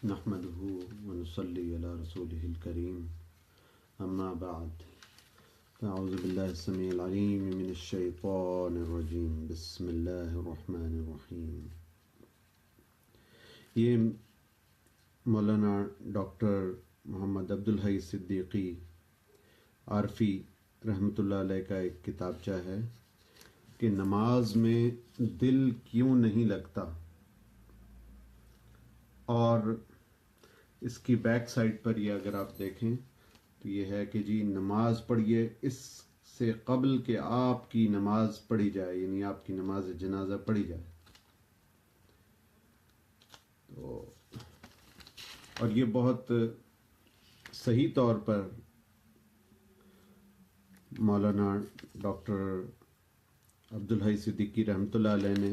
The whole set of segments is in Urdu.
نحمده ونصلي على رسوله الكريم اما بعد اعوذ بالله السميع العليم من الشيطان الرجيم بسم الله الرحمن الرحيم. یہ مولانا ڈاکٹر محمد عبدالحی صدیقی عارفی رحمۃ اللہ علیہ کا ایک کتابچہ ہے کہ نماز میں دل کیوں نہیں لگتا، اور اس کی بیک سائڈ پر یہ اگر آپ دیکھیں تو یہ ہے کہ جی نماز پڑھیے اس سے قبل کہ آپ کی نماز پڑھی جائے، یعنی آپ کی نماز جنازہ پڑھی جائے. تو اور یہ بہت صحیح طور پر مولانا ڈاکٹر عبدالحی صدیقی رحمۃ اللہ علیہ نے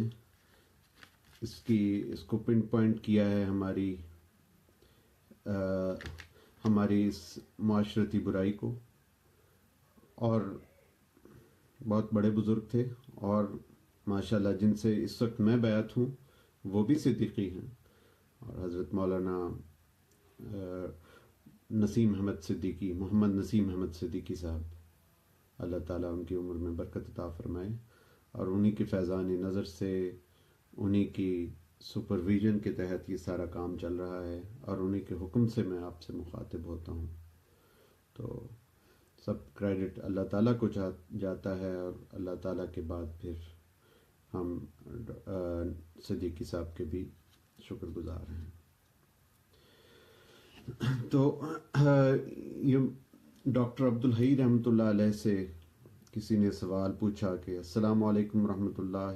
اس کو پن پوائنٹ کیا ہے ہماری اس معاشرتی برائی کو. اور بہت بڑے بزرگ تھے، اور ماشاءاللہ جن سے اس وقت میں بیعت ہوں وہ بھی صدیقی ہیں، اور حضرت مولانا نسیم احمد صدیقی، محمد نسیم احمد صدیقی صاحب، اللہ تعالیٰ ان کی عمر میں برکت عطا فرمائے، اور انہی کے فیضان نظر سے، انہی کی سپرویژن کے تحت یہ سارا کام چل رہا ہے، اور انہی کے حکم سے میں آپ سے مخاطب ہوتا ہوں. تو سب کریڈٹ اللہ تعالیٰ کو جاتا ہے، اور اللہ تعالیٰ کے بعد پھر ہم صدیقی صاحب کے بھی شکر گزار ہیں. تو یہ ڈاکٹر عبدالحی رحمۃ اللہ علیہ سے کسی نے سوال پوچھا کہ السلام علیکم ورحمۃ اللہ.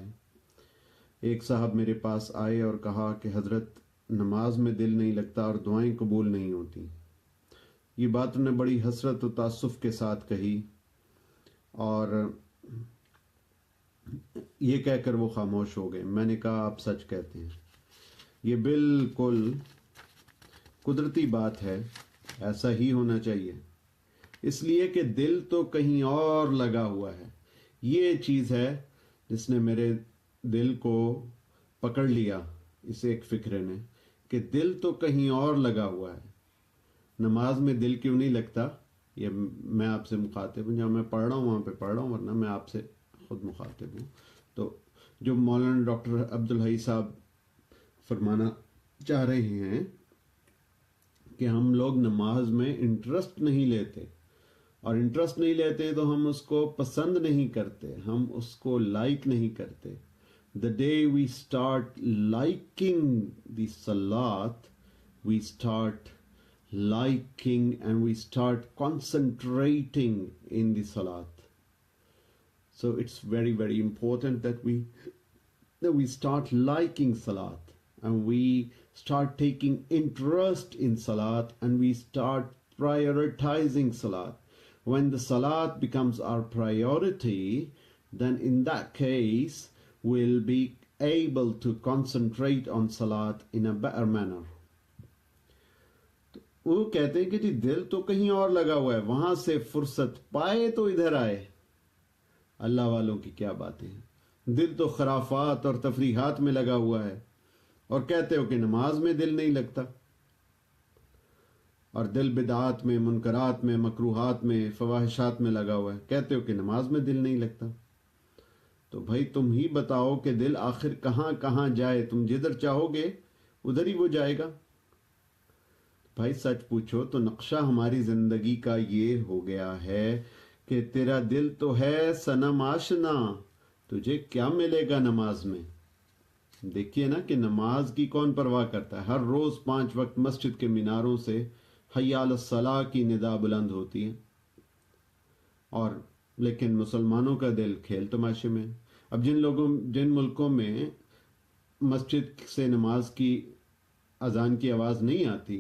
ایک صاحب میرے پاس آئے اور کہا کہ حضرت نماز میں دل نہیں لگتا اور دعائیں قبول نہیں ہوتی. یہ بات انہوں نے بڑی حسرت و تاسف کے ساتھ کہی، اور یہ کہہ کر وہ خاموش ہو گئے. میں نے کہا آپ سچ کہتے ہیں، یہ بالکل قدرتی بات ہے، ایسا ہی ہونا چاہیے، اس لیے کہ دل تو کہیں اور لگا ہوا ہے. یہ چیز ہے جس نے میرے دل کو پکڑ لیا، اس ایک فکرے نے، کہ دل تو کہیں اور لگا ہوا ہے. نماز میں دل کیوں نہیں لگتا؟ یہ میں آپ سے مخاطب ہوں، جہاں میں پڑھ رہا ہوں وہاں پہ پڑھ رہا ہوں، ورنہ میں آپ سے خود مخاطب ہوں. تو جو مولانا ڈاکٹر عبدالحی صاحب فرمانا چاہ رہے ہیں کہ ہم لوگ نماز میں انٹرسٹ نہیں لیتے، اور انٹرسٹ نہیں لیتے تو ہم اس کو پسند نہیں کرتے، ہم اس کو لائک نہیں کرتے. The day we start liking the salat, we start liking and we start concentrating in the salat. So it's very, very important that we start liking salat, and we start taking interest in salat, and we start prioritizing salat. When the salat becomes our priority, then in that case we'll be able to concentrate on salat in a better manner. وہ کہتے ہیں کہ جی دل تو کہیں اور لگا ہوا ہے، وہاں سے فرصت پائے تو ادھر آئے. اللہ والوں کی کیا باتیں ہیں. دل تو خرافات اور تفریحات میں لگا ہوا ہے، اور کہتے ہو کہ نماز میں دل نہیں لگتا، اور دل بدعات میں، منکرات میں، مکروہات میں، فواحشات میں لگا ہوا ہے، کہتے ہو کہ نماز میں دل نہیں لگتا. تو بھائی تم ہی بتاؤ کہ دل آخر کہاں کہاں جائے؟ تم جدھر چاہو گے ادھر ہی وہ جائے گا. بھائی سچ پوچھو تو نقشہ ہماری زندگی کا یہ ہو گیا ہے کہ تیرا دل تو ہے صنم آشنا، تجھے کیا ملے گا نماز میں؟ دیکھیے نا کہ نماز کی کون پرواہ کرتا ہے. ہر روز 5 وقت مسجد کے میناروں سے حی علی الصلاۃ کی ندا بلند ہوتی ہے، اور لیکن مسلمانوں کا دل کھیل تماشے میں. اب جن ملکوں میں مسجد سے نماز کی اذان کی آواز نہیں آتی،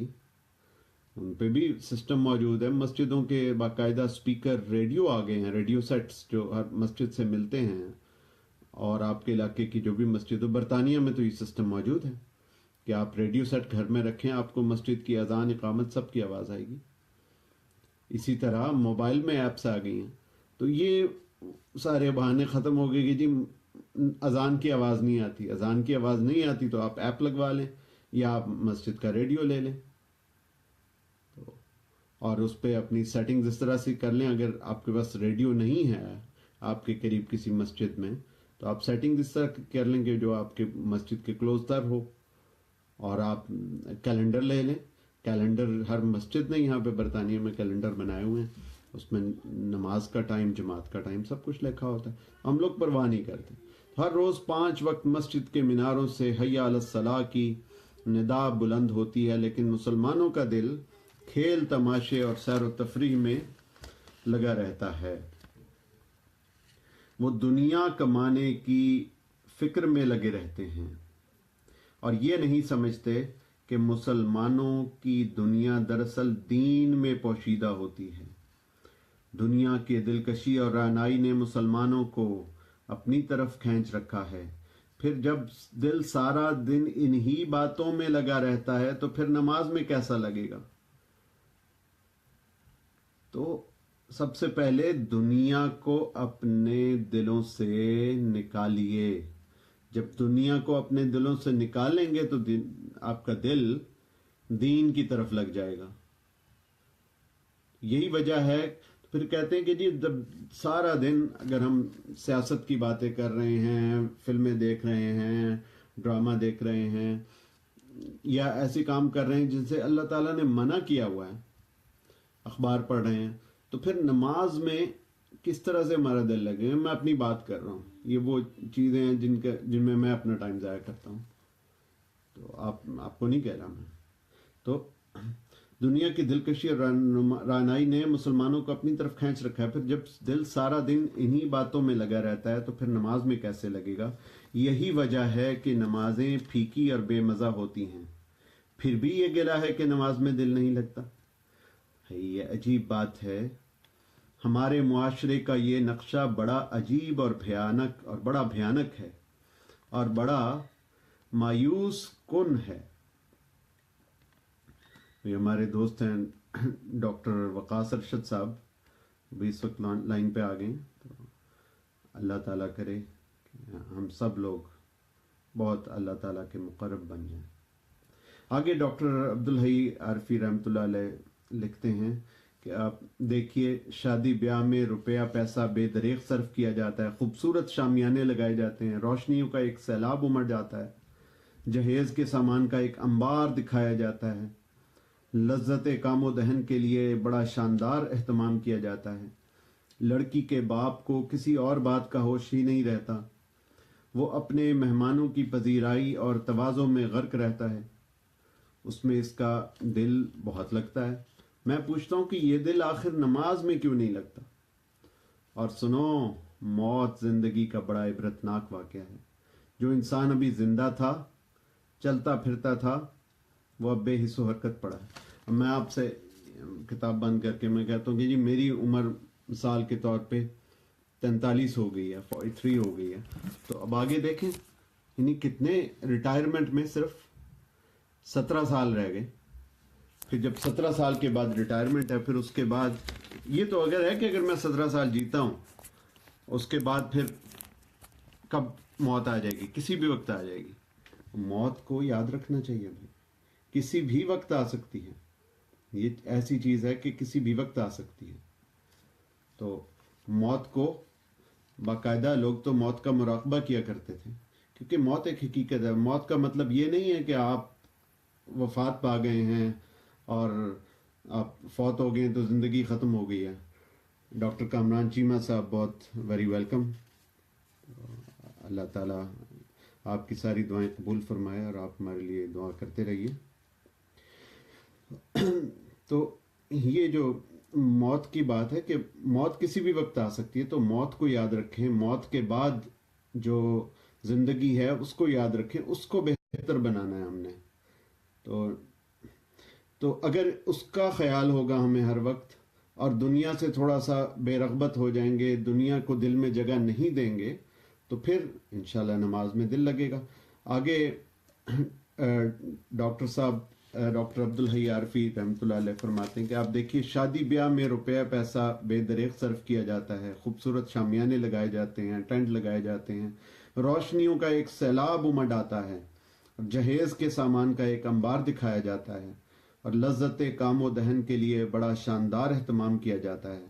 ان پہ بھی سسٹم موجود ہے. مسجدوں کے باقاعدہ سپیکر ریڈیو آ گئے ہیں، ریڈیو سیٹس جو ہر مسجد سے ملتے ہیں. اور آپ کے علاقے کی جو بھی مسجد ہو، برطانیہ میں تو یہ سسٹم موجود ہے کہ آپ ریڈیو سیٹ گھر میں رکھیں، آپ کو مسجد کی اذان، اقامت سب کی آواز آئے گی. اسی طرح موبائل میں ایپس آ گئی ہیں، تو یہ سارے بہانے ختم ہو گئے کہ جی اذان کی آواز نہیں آتی. اذان کی آواز نہیں آتی تو آپ ایپ لگوا لیں یا آپ مسجد کا ریڈیو لے لیں اور اس پہ اپنی سیٹنگ اس طرح سے کر لیں. اگر آپ کے پاس ریڈیو نہیں ہے آپ کے قریب کسی مسجد میں تو آپ سیٹنگ اس طرح کر لیں کہ جو آپ کے مسجد کے کلوز در ہو. اور آپ کیلنڈر لے لیں. کیلنڈر ہر مسجد نے یہاں پہ برطانیہ میں کیلنڈر بنائے ہوئے ہیں, اس میں نماز کا ٹائم, جماعت کا ٹائم سب کچھ لکھا ہوتا ہے. ہم لوگ پرواہ نہیں کرتے. ہر روز 5 وقت مسجد کے میناروں سے حی علی الصلاح کی ندا بلند ہوتی ہے, لیکن مسلمانوں کا دل کھیل تماشے اور سیر و تفریح میں لگا رہتا ہے. وہ دنیا کمانے کی فکر میں لگے رہتے ہیں اور یہ نہیں سمجھتے کہ مسلمانوں کی دنیا دراصل دین میں پوشیدہ ہوتی ہے. دنیا کی دلکشی اور رعنائی نے مسلمانوں کو اپنی طرف کھینچ رکھا ہے. پھر جب دل سارا دن انہی باتوں میں لگا رہتا ہے تو پھر نماز میں کیسا لگے گا؟ تو سب سے پہلے دنیا کو اپنے دلوں سے نکالیے. جب دنیا کو اپنے دلوں سے نکالیں گے تو آپ کا دل دین کی طرف لگ جائے گا. یہی وجہ ہے. پھر کہتے ہیں کہ جی جب سارا دن اگر ہم سیاست کی باتیں کر رہے ہیں, فلمیں دیکھ رہے ہیں, ڈرامہ دیکھ رہے ہیں, یا ایسے کام کر رہے ہیں جن سے اللہ تعالیٰ نے منع کیا ہوا ہے, اخبار پڑھ رہے ہیں, تو پھر نماز میں کس طرح سے ہمارا دل لگے گا؟ میں اپنی بات کر رہا ہوں. یہ وہ چیزیں ہیں جن میں میں اپنا ٹائم ضائع کرتا ہوں. تو آپ کو نہیں کہہ رہا میں. تو دنیا کی دلکشی اور رعنائی نے مسلمانوں کو اپنی طرف کھینچ رکھا ہے. پھر جب دل سارا دن انہی باتوں میں لگا رہتا ہے تو پھر نماز میں کیسے لگے گا؟ یہی وجہ ہے کہ نمازیں پھیکی اور بے مزہ ہوتی ہیں. پھر بھی یہ گلہ ہے کہ نماز میں دل نہیں لگتا. یہ عجیب بات ہے. ہمارے معاشرے کا یہ نقشہ بڑا عجیب اور بڑا بھیانک ہے اور بڑا مایوس کن ہے. یہ ہمارے دوست ہیں ڈاکٹر وقاص ارشد صاحب, بھی اس وقت لائن پہ آ گئے. تو اللہ تعالیٰ کرے کہ ہم سب لوگ بہت اللہ تعالیٰ کے مقرب بن جائیں. آگے ڈاکٹر عبدالحی عارفی رحمۃ اللہ علیہ لکھتے ہیں کہ آپ دیکھیے, شادی بیاہ میں روپیہ پیسہ بے دریغ صرف کیا جاتا ہے, خوبصورت شامیانے لگائے جاتے ہیں, روشنیوں کا ایک سیلاب امڑ جاتا ہے, جہیز کے سامان کا ایک انبار دکھایا جاتا ہے, لذت کام و دہن کے لیے بڑا شاندار اہتمام کیا جاتا ہے. لڑکی کے باپ کو کسی اور بات کا ہوش ہی نہیں رہتا. وہ اپنے مہمانوں کی پذیرائی اور تواضع میں غرق رہتا ہے. اس میں اس کا دل بہت لگتا ہے. میں پوچھتا ہوں کہ یہ دل آخر نماز میں کیوں نہیں لگتا؟ اور سنو, موت زندگی کا بڑا عبرتناک واقعہ ہے. جو انسان ابھی زندہ تھا, چلتا پھرتا تھا, وہ اب بے حس و حرکت پڑا ہے. اب میں آپ سے کتاب بند کر کے میں کہتا ہوں کہ جی میری عمر مثال کے طور پہ 43 ہو گئی ہے, 43 ہو گئی ہے. تو اب آگے دیکھیں, یعنی کتنے ریٹائرمنٹ میں صرف 17 سال رہ گئے. پھر جب 17 سال کے بعد ریٹائرمنٹ ہے, پھر اس کے بعد یہ تو اگر ہے کہ اگر میں 17 سال جیتا ہوں, اس کے بعد پھر کب موت آ جائے گی؟ کسی بھی وقت آ جائے گی. موت کو یاد رکھنا چاہیے بھائی, کسی بھی وقت آ سکتی ہے. یہ ایسی چیز ہے کہ کسی بھی وقت آ سکتی ہے. تو موت کو باقاعدہ لوگ تو موت کا مراقبہ کیا کرتے تھے, کیونکہ موت ایک حقیقت ہے. موت کا مطلب یہ نہیں ہے کہ آپ وفات پا گئے ہیں اور آپ فوت ہو گئے تو زندگی ختم ہو گئی ہے. ڈاکٹر کامران چیمہ صاحب بہت ویری ویلکم. اللہ تعالیٰ آپ کی ساری دعائیں قبول فرمائے اور آپ ہمارے لیے دعا کرتے رہیے. تو یہ جو موت کی بات ہے کہ موت کسی بھی وقت آ سکتی ہے, تو موت کو یاد رکھیں. موت کے بعد جو زندگی ہے اس کو یاد رکھیں, اس کو بہتر بنانا ہے ہم نے. تو اگر اس کا خیال ہوگا ہمیں ہر وقت, اور دنیا سے تھوڑا سا بے رغبت ہو جائیں گے, دنیا کو دل میں جگہ نہیں دیں گے, تو پھر انشاءاللہ نماز میں دل لگے گا. آگے ڈاکٹر عبدالحی عارفی رحمۃ اللہ علیہ فرماتے ہیں کہ آپ دیکھیے, شادی بیاہ میں روپیہ پیسہ بے دریغ صرف کیا جاتا ہے, خوبصورت شامیانے لگائے جاتے ہیں, ٹینٹ لگائے جاتے ہیں, روشنیوں کا ایک سیلاب امڑ آتا ہے, جہیز کے سامان کا ایک انبار دکھایا جاتا ہے اور لذت کام و دہن کے لیے بڑا شاندار اہتمام کیا جاتا ہے۔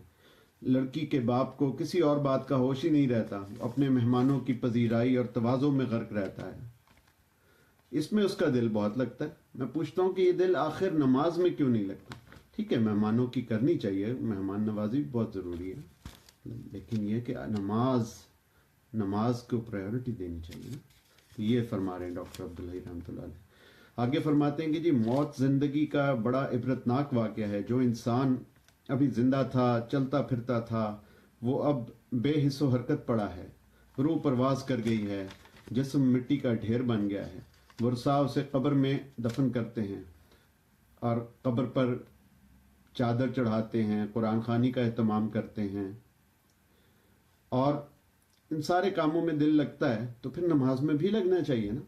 لڑکی کے باپ کو کسی اور بات کا ہوش ہی نہیں رہتا، اپنے مہمانوں کی پذیرائی اور تواضع میں غرق رہتا ہے۔ اس میں اس کا دل بہت لگتا ہے۔ میں پوچھتا ہوں کہ یہ دل آخر نماز میں کیوں نہیں لگتا؟ ٹھیک ہے، مہمانوں کی کرنی چاہیے، مہمان نوازی بہت ضروری ہے، لیکن یہ کہ نماز کو پرائیورٹی دینی چاہیے۔ تو یہ فرما رہے ہیں ڈاکٹر عبدالحی رحمۃ اللہ علیہ۔ آگے فرماتے ہیں کہ جی موت زندگی کا بڑا عبرتناک واقعہ ہے۔ جو انسان ابھی زندہ تھا، چلتا پھرتا تھا، وہ اب بے حس و حرکت پڑا ہے، روح پرواز کر گئی ہے، جسم مٹی کا ڈھیر بن گیا ہے۔ ورثاء اسے قبر میں دفن کرتے ہیں اور قبر پر چادر چڑھاتے ہیں، قرآن خوانی کا اہتمام کرتے ہیں، اور ان سارے کاموں میں دل لگتا ہے تو پھر نماز میں بھی لگنا چاہیے نا۔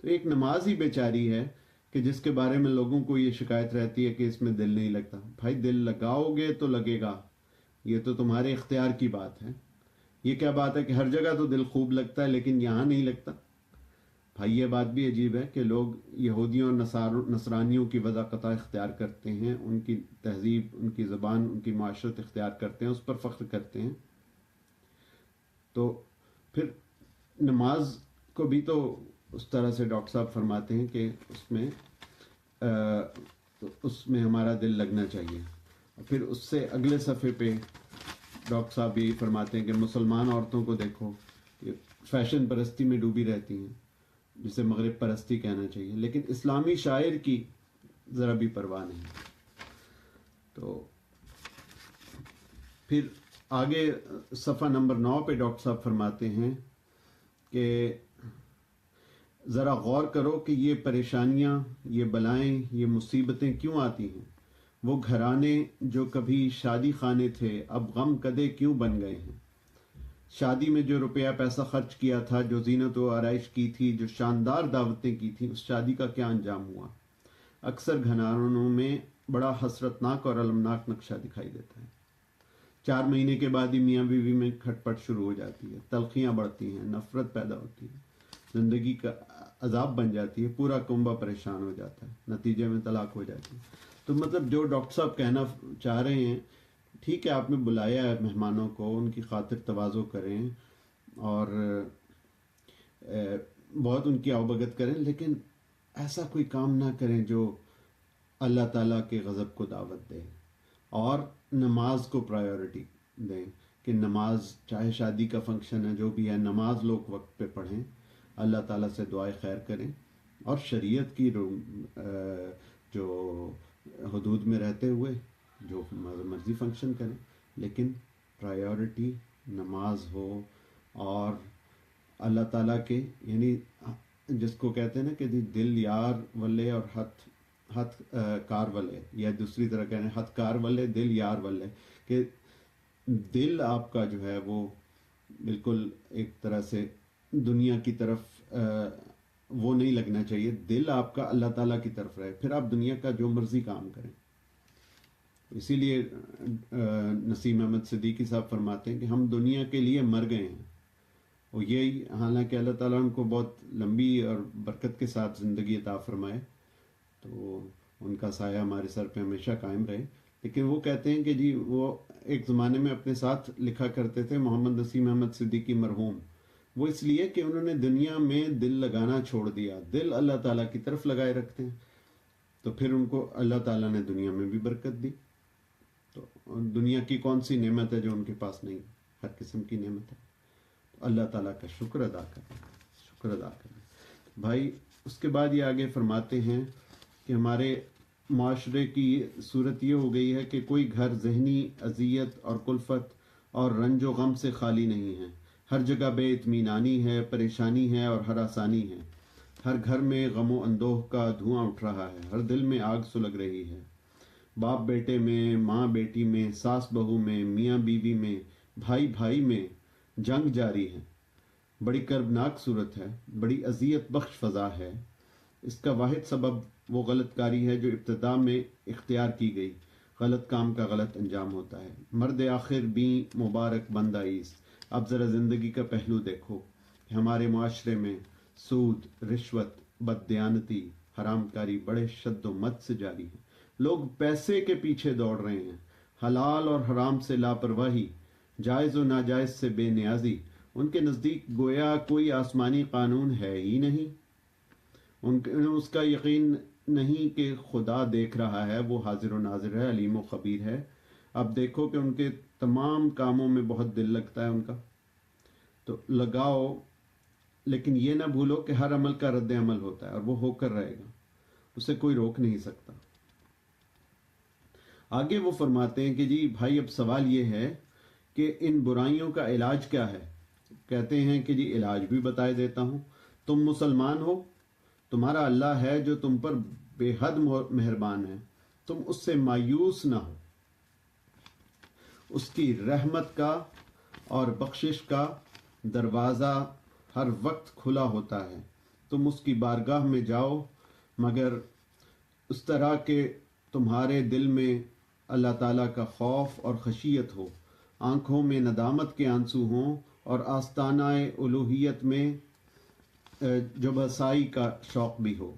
تو ایک نماز ہی بیچاری ہے کہ جس کے بارے میں لوگوں کو یہ شکایت رہتی ہے کہ اس میں دل نہیں لگتا۔ بھائی دل لگاؤ گے تو لگے گا، یہ تو تمہارے اختیار کی بات ہے۔ یہ کیا بات ہے کہ ہر جگہ تو دل خوب لگتا ہے لیکن یہاں نہیں لگتا؟ بھائی یہ بات بھی عجیب ہے کہ لوگ یہودیوں اور نصرانیوں کی وضاقتہ اختیار کرتے ہیں، ان کی تہذیب، ان کی زبان، ان کی معاشرت اختیار کرتے ہیں، اس پر فخر کرتے ہیں، تو پھر نماز کو بھی تو اس طرح سے ڈاکٹر صاحب فرماتے ہیں کہ اس میں ہمارا دل لگنا چاہیے۔ پھر اس سے اگلے صفحے پہ ڈاکٹر صاحب بھی فرماتے ہیں کہ مسلمان عورتوں کو دیکھو کہ فیشن پرستی میں ڈوبی رہتی ہیں، جسے مغرب پرستی کہنا چاہیے، لیکن اسلامی شاعر کی ذرا بھی پرواہ نہیں۔ تو پھر آگے صفحہ نمبر 9 پہ ڈاکٹر صاحب فرماتے ہیں کہ ذرا غور کرو کہ یہ پریشانیاں، یہ بلائیں، یہ مصیبتیں کیوں آتی ہیں؟ وہ گھرانے جو کبھی شادی خانے تھے اب غم کدے کیوں بن گئے ہیں؟ شادی میں جو روپیہ پیسہ خرچ کیا تھا، جو زینت و آرائش کی تھی، جو شاندار دعوتیں کی تھیں، اس شادی کا کیا انجام ہوا؟ اکثر گھرانوں میں بڑا حسرتناک اور المناک نقشہ دکھائی دیتا ہے۔ 4 مہینے کے بعد ہی میاں بیوی میں کھٹپٹ شروع ہو جاتی ہے، تلخیاں بڑھتی ہیں، نفرت پیدا ہوتی ہے، زندگی کا عذاب بن جاتی ہے، پورا کنبہ پریشان ہو جاتا ہے، نتیجے میں طلاق ہو جاتی ہے۔ تو مطلب جو ڈاکٹر صاحب کہنا چاہ رہے ہیں، ٹھیک ہے آپ نے بلایا ہے مہمانوں کو، ان کی خاطر تواضع کریں اور بہت ان کی آؤبگت کریں، لیکن ایسا کوئی کام نہ کریں جو اللہ تعالیٰ کے غضب کو دعوت دے، اور نماز کو پرائیورٹی دیں کہ نماز، چاہے شادی کا فنکشن ہے جو بھی ہے، نماز لوگ وقت پہ پڑھیں، اللہ تعالیٰ سے دعائے خیر کریں اور شریعت کی جو حدود میں رہتے ہوئے جو مرضی فنکشن کریں، لیکن پرائیورٹی نماز ہو، اور اللہ تعالیٰ کے، یعنی جس کو کہتے ہیں نا کہ دل یار ولے اور ہتھ کار ولے، یا دوسری طرح کہتے ہیں ہتھ کار ولے دل یار ولے، کہ دل آپ کا جو ہے وہ بالکل ایک طرح سے دنیا کی طرف وہ نہیں لگنا چاہیے، دل آپ کا اللہ تعالیٰ کی طرف رہے، پھر آپ دنیا کا جو مرضی کام کریں۔ اسی لیے نسیم احمد صدیقی صاحب فرماتے ہیں کہ ہم دنیا کے لیے مر گئے ہیں، اور یہی، حالانکہ اللہ تعالیٰ ان کو بہت لمبی اور برکت کے ساتھ زندگی عطا فرمائے، تو ان کا سایہ ہمارے سر پہ ہمیشہ قائم رہے، لیکن وہ کہتے ہیں کہ جی وہ ایک زمانے میں اپنے ساتھ لکھا کرتے تھے، محمد نسیم احمد صدیقی مرحوم، وہ اس لیے کہ انہوں نے دنیا میں دل لگانا چھوڑ دیا، دل اللہ تعالیٰ کی طرف لگائے رکھتے ہیں، تو پھر ان کو اللہ تعالیٰ نے دنیا میں بھی برکت دی۔ تو دنیا کی کون سی نعمت ہے جو ان کے پاس نہیں؟ ہر قسم کی نعمت ہے، تو اللہ تعالیٰ کا شکر ادا کریں۔ بھائی اس کے بعد یہ آگے فرماتے ہیں کہ ہمارے معاشرے کی صورت یہ ہو گئی ہے کہ کوئی گھر ذہنی اذیت اور کلفت اور رنج و غم سے خالی نہیں ہے، ہر جگہ بے اطمینانی ہے، پریشانی ہے اور ہراسانی ہے، ہر گھر میں غم و اندوہ کا دھواں اٹھ رہا ہے، ہر دل میں آگ سلگ رہی ہے، باپ بیٹے میں، ماں بیٹی میں، ساس بہو میں، میاں بیوی میں، بھائی بھائی میں جنگ جاری ہے، بڑی کربناک صورت ہے، بڑی اذیت بخش فضا ہے۔ اس کا واحد سبب وہ غلط کاری ہے جو ابتدا میں اختیار کی گئی، غلط کام کا غلط انجام ہوتا ہے۔ مرد آخر بھی مبارک بند آئیس۔ اب ذرا زندگی کا پہلو دیکھو کہ ہمارے معاشرے میں سود، رشوت، بددیانتی حرام کاری بڑے شد و مت سے جاری ہے. لوگ پیسے کے پیچھے دوڑ رہے ہیں. حلال اور حرام سے لاپرواہی، جائز و ناجائز سے بے نیازی، ان کے نزدیک گویا کوئی آسمانی قانون ہے ہی نہیں. اس کا یقین نہیں کہ خدا دیکھ رہا ہے، وہ حاضر و ناظر ہے، علیم و خبیر ہے. اب دیکھو کہ ان کے تمام کاموں میں بہت دل لگتا ہے ان کا، تو لگاؤ، لیکن یہ نہ بھولو کہ ہر عمل کا رد عمل ہوتا ہے اور وہ ہو کر رہے گا، اسے کوئی روک نہیں سکتا. آگے وہ فرماتے ہیں کہ جی بھائی اب سوال یہ ہے کہ ان برائیوں کا علاج کیا ہے. کہتے ہیں کہ جی علاج بھی بتائے دیتا ہوں. تم مسلمان ہو، تمہارا اللہ ہے جو تم پر بے حد مہربان ہے. تم اس سے مایوس نہ ہو. اس کی رحمت کا اور بخشش کا دروازہ ہر وقت کھلا ہوتا ہے. تم اس کی بارگاہ میں جاؤ مگر اس طرح کہ تمہارے دل میں اللہ تعالیٰ کا خوف اور خشیت ہو، آنکھوں میں ندامت کے آنسو ہوں اور آستانہ الوہیت میں جبسائی کا شوق بھی ہو.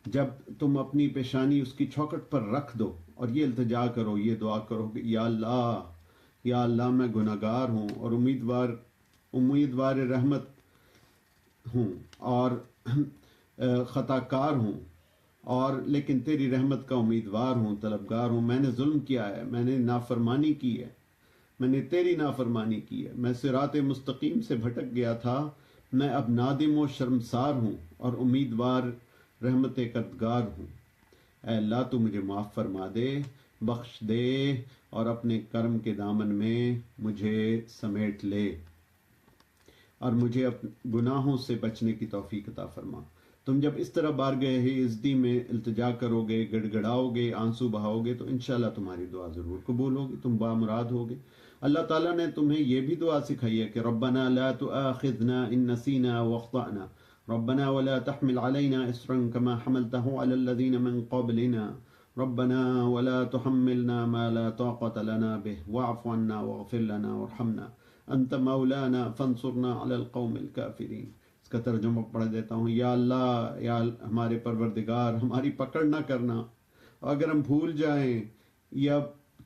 جب تم اپنی پیشانی اس کی چوکھٹ پر رکھ دو اور یہ التجا کرو، یہ دعا کرو کہ یا اللہ میں گناہگار ہوں اور امیدوار رحمت ہوں اور خطا کار ہوں، اور لیکن تیری رحمت کا امیدوار ہوں، طلبگار ہوں. میں نے ظلم کیا ہے، میں نے نافرمانی کی ہے، میں نے تیری نافرمانی کی ہے، میں صراط مستقیم سے بھٹک گیا تھا. میں اب نادم و شرمسار ہوں اور امیدوار رحمت کردگار ہوں. اے اللہ تو مجھے معاف فرما دے، بخش دے اور اپنے کرم کے دامن میں مجھے سمیٹ لے اور مجھے اپنے گناہوں سے بچنے کی توفیق عطا فرما. تم جب اس طرح بارگاہ عزتی میں التجا کرو گے، گڑ گڑاؤ گے، آنسو بہاؤ گے، تو انشاءاللہ تمہاری دعا ضرور قبول ہوگی، تم بامراد ہوگے. اللہ تعالیٰ نے تمہیں یہ بھی دعا سکھائی ہے کہ ربنا لا تؤاخذنا ان نسینا واخطأنا ربنا ولا تحمل علينا اصرا كما حملته على الذين من قبلنا ربنا ولا تحملنا ما لا طاقة لنا به واعف عنا واغفر لنا وارحمنا انت مولانا فانصرنا على القوم الكافرين. اس کا ترجمہ پڑھ دیتا ہوں. یا اللہ، یا ہمارے پروردگار، ہماری پکڑ نہ کرنا، اگر ہم بھول جائیں یا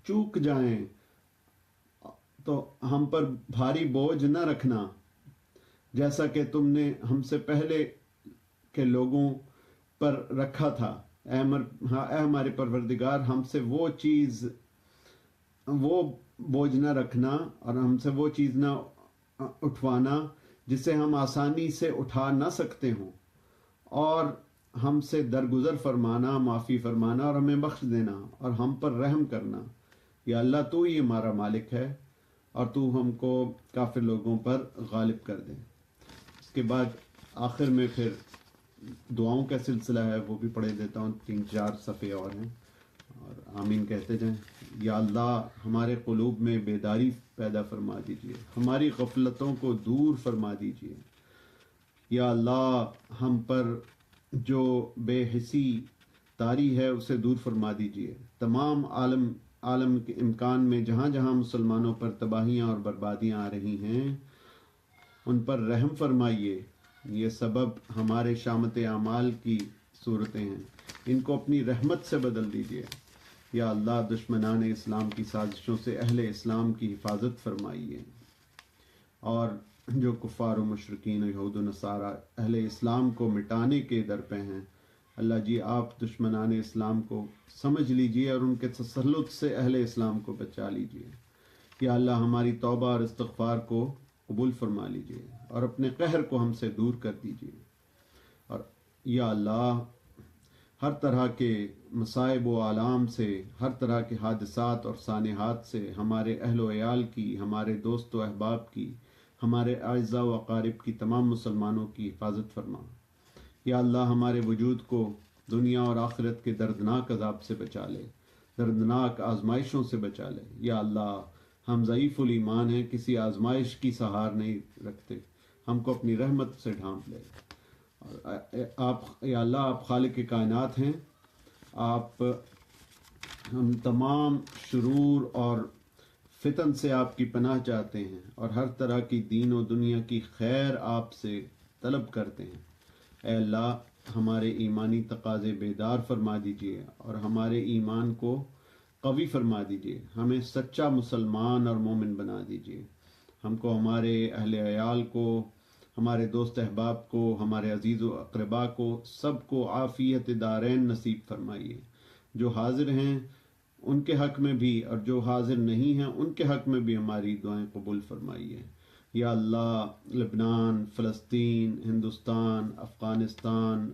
چوک جائیں تو ہم پر بھاری بوجھ نہ رکھنا جیسا کہ تم نے ہم سے پہلے کے لوگوں پر رکھا تھا. اے ہمارے پروردگار، ہم سے وہ بوجھ نہ رکھنا اور ہم سے وہ چیز نہ اٹھوانا جسے ہم آسانی سے اٹھا نہ سکتے ہوں، اور ہم سے درگزر فرمانا، معافی فرمانا اور ہمیں بخش دینا اور ہم پر رحم کرنا. یا اللہ تو ہی ہمارا مالک ہے اور تو ہم کو کافر لوگوں پر غالب کر دے. اس کے بعد آخر میں پھر دعاؤں کا سلسلہ ہے، وہ بھی پڑھ دیتا ہوں. 3-4 صفحے اور ہیں اور آمین کہتے جائیں. یا اللہ ہمارے قلوب میں بیداری پیدا فرما دیجئے، ہماری غفلتوں کو دور فرما دیجئے. یا اللہ ہم پر جو بے حسی طاری ہے اسے دور فرما دیجئے. تمام عالم کے امکان میں جہاں جہاں مسلمانوں پر تباہیاں اور بربادیاں آ رہی ہیں ان پر رحم فرمائیے. یہ سبب ہمارے شامت اعمال کی صورتیں ہیں، ان کو اپنی رحمت سے بدل دیجئے. یا اللہ دشمنان اسلام کی سازشوں سے اہل اسلام کی حفاظت فرمائیے، اور جو کفار و مشرکین و یہود و نصارہ اہل اسلام کو مٹانے کے در پہ ہیں، اللہ جی آپ دشمنان اسلام کو سمجھ لیجئے اور ان کے تسلط سے اہل اسلام کو بچا لیجئے. یا اللہ ہماری توبہ اور استغفار کو قبول فرما لیجئے اور اپنے قہر کو ہم سے دور کر دیجئے. اور یا اللہ ہر طرح کے مصائب و آلام سے، ہر طرح کے حادثات اور سانحات سے ہمارے اہل و عیال کی، ہمارے دوست و احباب کی، ہمارے اعزاء و اقارب کی، تمام مسلمانوں کی حفاظت فرما. یا اللہ ہمارے وجود کو دنیا اور آخرت کے دردناک عذاب سے بچا لے، دردناک آزمائشوں سے بچا لے. یا اللہ ہم ضعیف الایمان ہیں، کسی آزمائش کی سہار نہیں رکھتے، ہم کو اپنی رحمت سے ڈھانپ لے. آپ یا اللہ آپ خالق کائنات ہیں، آپ ہم تمام شرور اور فتن سے آپ کی پناہ چاہتے ہیں اور ہر طرح کی دین و دنیا کی خیر آپ سے طلب کرتے ہیں. اے اللہ ہمارے ایمانی تقاضے بیدار فرما دیجیے اور ہمارے ایمان کو قوی فرما دیجیے، ہمیں سچا مسلمان اور مومن بنا دیجیے، ہم کو، ہمارے اہل عیال کو، ہمارے دوست احباب کو، ہمارے عزیز و اقربا کو، سب کو عافیت دارین نصیب فرمائیے، جو حاضر ہیں ان کے حق میں بھی اور جو حاضر نہیں ہیں ان کے حق میں بھی ہماری دعائیں قبول فرمائیے۔ یا اللہ لبنان، فلسطین، ہندوستان، افغانستان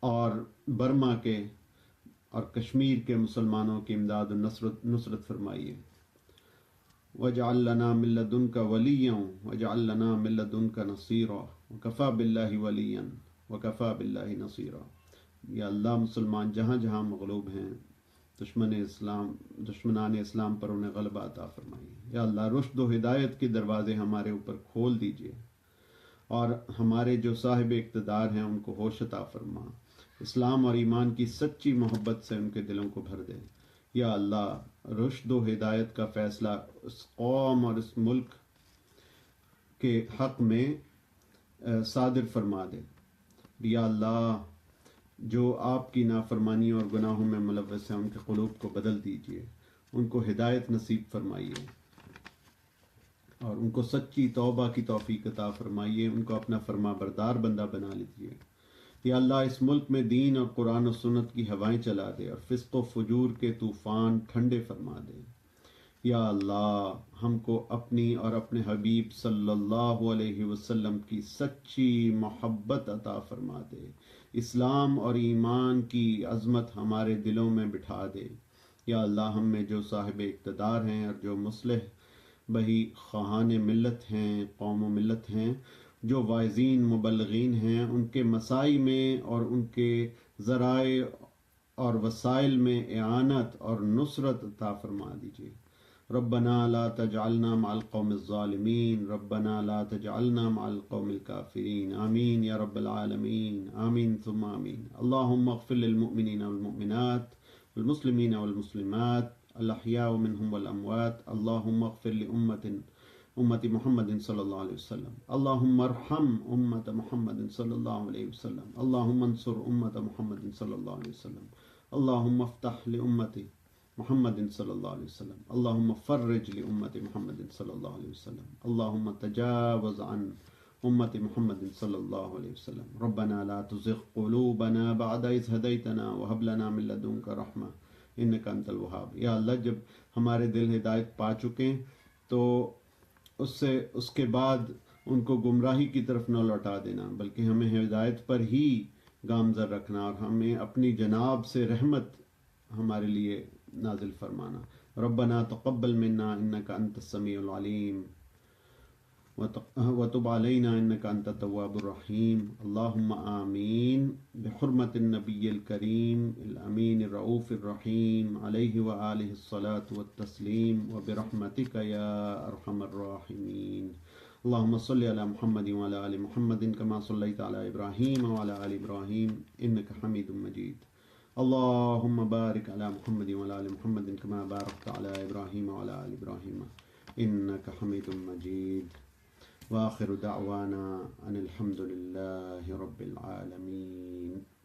اور برما کے اور کشمیر کے مسلمانوں کی امداد و نصرت فرمائیے۔ وَاجْعَلْ لَنَا مِن لَّدُنكَ وَلِيًّا وَاجْعَلْ لَنَا مِن لَّدُنكَ نَصِيرًا وَكَفَىٰ بِاللَّهِ وَلِيًّا وَكَفَىٰ بِاللَّهِ نَصِيرًا۔ یا اللہ مسلمان جہاں جہاں مغلوب ہیں، دشمنان اسلام پر انہیں غلبہ عطا فرمائیے۔ یا اللہ رشد و ہدایت کے دروازے ہمارے اوپر کھول دیجیے اور ہمارے جو صاحب اقتدار ہیں ان کو ہوش عطا فرما، اسلام اور ایمان کی سچی محبت سے ان کے دلوں کو بھر دے۔ یا اللہ رشد و ہدایت کا فیصلہ اس قوم اور اس ملک کے حق میں صادر فرما دے۔ یا اللہ جو آپ کی نافرمانی اور گناہوں میں ملوث ہیں ان کے قلوب کو بدل دیجیے، ان کو ہدایت نصیب فرمائیے اور ان کو سچی توبہ کی توفیق عطا فرمائیے، ان کو اپنا فرما بردار بندہ بنا لیجیے۔ یا اللہ اس ملک میں دین اور قرآن و سنت کی ہوائیں چلا دے اور فسق و فجور کے طوفان ٹھنڈے فرما دے۔ یا اللہ ہم کو اپنی اور اپنے حبیب صلی اللہ علیہ وسلم کی سچی محبت عطا فرما دے، اسلام اور ایمان کی عظمت ہمارے دلوں میں بٹھا دے۔ یا اللہ ہم میں جو صاحب اقتدار ہیں اور جو مصلح بہی خواہان ملت ہیں، قوم و ملت ہیں، جو واعظین مبلغین ہیں، ان کے مساعی میں اور ان کے ذرائع اور وسائل میں اعانت اور نصرت عطا فرما دیجیے۔ ربنا لا تجعلنا مع القوم الظالمین، ربنا لا تجعلنا مع القوم الكافرین، آمین یا رب العالمین، آمین ثم آمین۔ اللہم اغفر للمؤمنین والمؤمنات والمسلمین والمسلمات الاحیاء منهم والاموات، اللہم اغفر امت محمد صلی اللہ علیہ وسلم، اللہم ارحم امت محمد صلی اللہ علیہ وسلم، اللہم انصر امت محمد صلی اللہ علیہ وسلم، اللہم افتح لامت محمد صلی اللہ علیہ وسلم، اللہم فرج لامت محمد صلی اللہ علیہ وسلم، اللہم تجاوز عن امت محمد صلی اللہ علیہ وسلم، ربنا لا تزغ قلوبنا بعد اذ ہدیتنا وہب لنا من لدنک رحمہ انک انت الوہاب۔ یا اللہ جب ہمارے دل ہدایت پا چکے تو اس کے بعد ان کو گمراہی کی طرف نہ لوٹا دینا، بلکہ ہمیں ہدایت پر ہی گامزن رکھنا اور ہمیں اپنی جناب سے رحمت ہمارے لیے نازل فرمانا۔ ربنا تقبل منا انک انت السمیع العلیم وتب علینا انک انت التواب الرحیم، اللہم آمین بحرمت النبی الکریم الامین الرؤوف الرحیم علیہ وآلہ الصلاة والتسلیم وبرحمتک یا ارحم الراحمین۔ اللہم صلی علی محمد وعلی آل محمد کما صلیت علی ابراہیم وعلی آل ابراہیم انک حمید مجید۔ اللہم بارک علی محمد وعلی آل محمد کما بارکت علی ابراہیم وعلی آل ابراہیم انک حمید مجید۔ وآخر دعوانا ان الحمد للہ رب العالمین۔